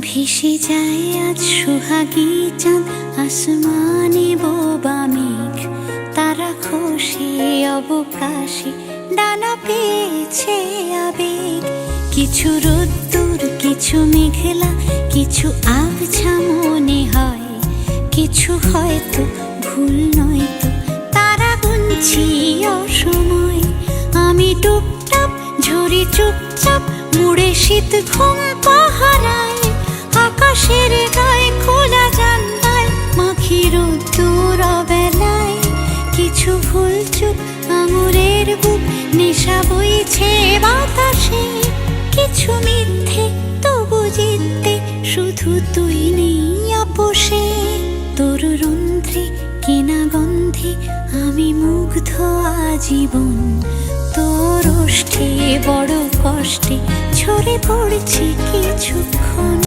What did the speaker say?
ভেসে যায় আজ সোহাগী চাঁদ, আসমানে বোবা মেঘ, তারা খসে অবকাশে ডানা পেয়েছে আবেগ। কিছু রোদ্দুর, কিছু মেঘলা, কিছু আবছা মনে হয়, কিছু হয়তো ভুল নয়তো তারা গুনছি অসময়। আমি টুপটাপ ঝরি চুপচাপ মুড়ে শীত ঘুম পাহারায়, আকাশের গায়ে খোলা জানলায় মাখি রোদ্দুর অবেলায়। কিছু ভুল চুপ আঙুরের বুক, নেশা বইছে বাতাসে, কিছু মিথ্যে তবু জিততে শুধু তুই নেই আপোষে। তোর রন্ধ্রে কেনা গন্ধে আমি মুগ্ধ আজীবন, তোর ওষ্ঠে বড় কষ্টে ঝরে পড়ছি কিছুক্ষণ।